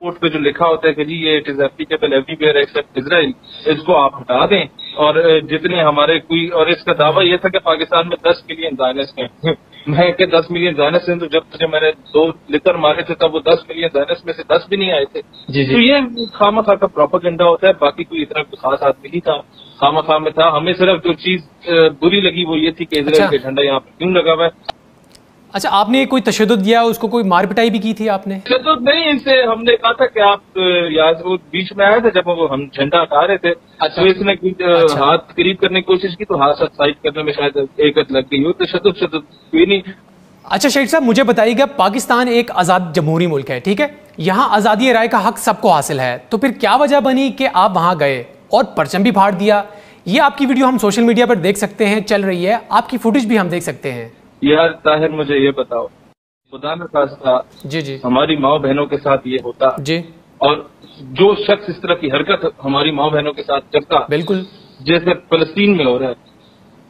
Passport پہ جو لکھا ہوتا ہے کہ جی یہ it is applicable everywhere except Israel, اس کو آپ ہٹا دیں. اور جتنے ہمارے کوئی، اور اس کا دعویٰ یہ تھا کہ پاکستان میں 10 ملین زائنسٹ ہیں. میں کہ 10 ملین زائنسٹ ہیں، تو جب میں نے 2 لتر مارے تھے تب وہ 10 ملین زائنسٹ میں سے 10 بھی نہیں آئے تھے. تو یہ خواہ کا پروپیگنڈا ہوتا ہے. باقی کوئی اتنا کوئی خاص آدمی نہیں تھا، خواہ میں تھا. ہمیں صرف جو چیز بری لگی وہ یہ تھی کہ اسرائیل کا جھنڈا یہاں پہ کیوں لگا ہوا ہے. اچھا، آپ نے کوئی تشدد کیا، اس کو کوئی مار پٹائی بھی کی تھی آپ نے؟ تشدد نہیں، ان سے ہم نے کہا تھا کہ آپ یہاں بیچ میں آئے تھے جب وہ ہم جھنڈا ہٹا رہے تھے. تو اس نے ہاتھ قریب کرنے کی کوشش کی تو ہاتھ ساتھ سائڈ کرنے میں شاید ایک لگ گئی ہو. تشدد کوئی نہیں. اچھا شیخ صاحب، مجھے بتائیے گا، پاکستان ایک آزاد جمہوری ملک ہے، ٹھیک ہے، یہاں آزادی رائے کا حق سب کو حاصل ہے، تو پھر کیا وجہ بنی کہ آپ وہاں گئے اور پرچم بھی پھاڑ دیا؟ یہ آپ کی ویڈیو ہم سوشل میڈیا پر دیکھ سکتے ہیں، چل رہی ہے، آپ کی فوٹیج بھی ہم دیکھ سکتے ہیں. یار طاہر مجھے یہ بتاؤ، خدا نہ خواستہ جی ہماری ماں بہنوں کے ساتھ یہ ہوتا، اور جو شخص اس طرح کی حرکت ہماری ماں بہنوں کے ساتھ کرتا، بالکل جیسے فلسطین میں ہو رہا ہے،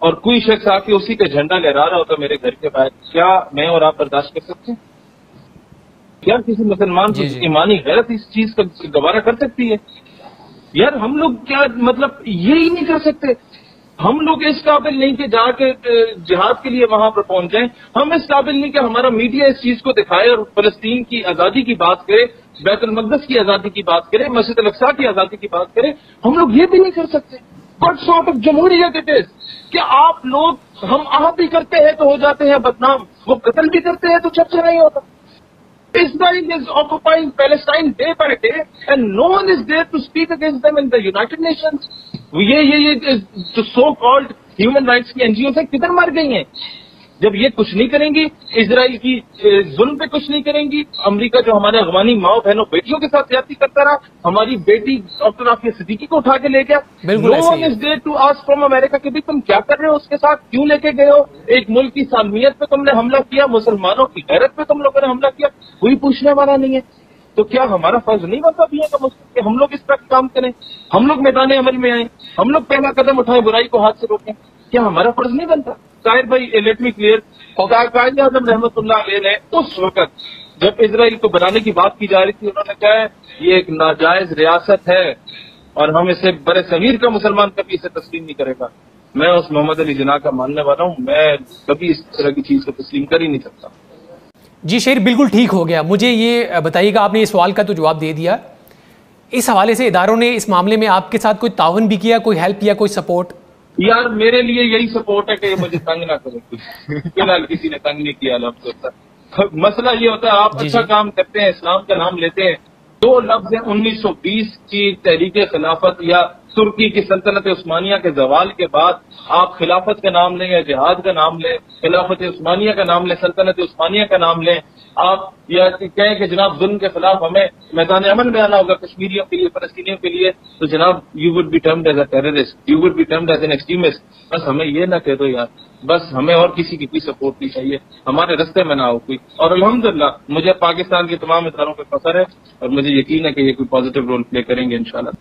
اور کوئی شخص آ کے اسی کا جھنڈا لہرا رہا ہوتا میرے گھر کے باہر، کیا میں اور آپ برداشت کر سکتے ہیں؟ کیا کسی مسلمان کی ایمانی غیرت اس چیز کا گوارا کر سکتی ہے؟ یار ہم لوگ کیا مطلب یہی نہیں کر سکتے؟ ہم لوگ اس قابل نہیں کہ جا کے جہاد کے لیے وہاں پر پہنچ جائیں. ہم اس قابل نہیں کہ ہمارا میڈیا اس چیز کو دکھائے اور فلسطین کی آزادی کی بات کرے، بیت المقدس کی آزادی کی بات کرے، مسجد الاقصیٰ کی آزادی کی بات کرے. ہم لوگ یہ بھی نہیں کر سکتے. وٹ سارٹ آف جمہوریت اٹ از کہ آپ لوگ، ہم آپ بھی کرتے ہیں تو ہو جاتے ہیں بدنام، وہ قتل بھی کرتے ہیں تو چرچا نہیں ہوتا. Israel is occupying Palestine day by day and no one is there to speak against them in the United Nations. یہ جو سو کالڈ ہیومن رائٹس کی NGOs ہیں کدھر مر گئی ہیں؟ جب یہ کچھ نہیں کریں گی، اسرائیل کی ظلم پہ کچھ نہیں کریں گی، امریکہ جو ہمارے افغانی ماؤں بہنوں بیٹیوں کے ساتھ زیادتی کرتا رہا، ہماری بیٹی ڈاکٹر عافیہ صدیقی کو اٹھا کے لے گیا. No one is there to ask from America کہ تم کیا کر رہے ہو، اس کے ساتھ کیوں لے کے گئے ہو؟ ایک ملک کی سالمیت پہ تم نے حملہ کیا، مسلمانوں کی غیرت پہ تم لوگوں نے حملہ کیا، کوئی پوچھنے والا نہیں ہے. تو کیا ہمارا فرض نہیں بنتا بھی ہے کہ ہم لوگ اس طرح کام کریں، ہم لوگ میدان عمل میں آئیں، ہم لوگ پہلا قدم اٹھائیں، برائی کو ہاتھ سے روکیں؟ کیا ہمارا فرض نہیں بنتا؟ طاہر بھائی let me clear, Quaid Azam رحمۃ اللہ علیہ نے اس وقت جب اسرائیل کو بنانے کی بات کی جا رہی تھی، انہوں نے کہا ہے یہ ایک ناجائز ریاست ہے اور ہم اسے بر صغیر کا مسلمان کبھی اسے تسلیم نہیں کرے گا. میں اس محمد علی جناح کا ماننے والا ہوں، میں کبھی اس طرح کی چیز کو تسلیم کر ہی نہیں سکتا. جی شیر بالکل ٹھیک ہو گیا. مجھے یہ بتائیے گا، آپ نے اس سوال کا تو جواب دے دیا، اس حوالے سے اداروں نے اس معاملے میں آپ کے ساتھ کوئی تعاون بھی کیا، کوئی ہیلپ یا کوئی سپورٹ؟ یار میرے لیے یہی سپورٹ ہے کہ یہ مجھے تنگ نہ کرے. فی الحال کسی نے تنگ نہیں کیا الحمدللہ. مسئلہ یہ ہوتا ہے آپ اچھا کام کرتے ہیں، اسلام کا نام لیتے ہیں، 2 لفظ ہیں 1920 کی تحریک خلافت یا ترکی کی سلطنت عثمانیہ کے زوال کے بعد آپ خلافت کا نام لیں یا جہاد کا نام لیں، خلافت عثمانیہ کا نام لیں، سلطنت عثمانیہ کا نام لیں، آپ یا کہیں کہ جناب ظلم کے خلاف ہمیں میدان عمل میں آنا ہوگا کشمیریوں کے لیے، فلسطینیوں کے لیے، تو جناب you would be termed as a terrorist, you would be termed as an extremist. بس ہمیں یہ نہ کہہ دو یار، بس ہمیں اور کسی کی کوئی سپورٹ نہیں چاہیے، ہمارے رستے میں نہ ہو کوئی. اور الحمدللہ مجھے پاکستان کے تمام اداروں پہ فخر ہے اور مجھے یقین ہے کہ یہ کوئی پازیٹیو رول پلے کریں گے انشاءاللہ.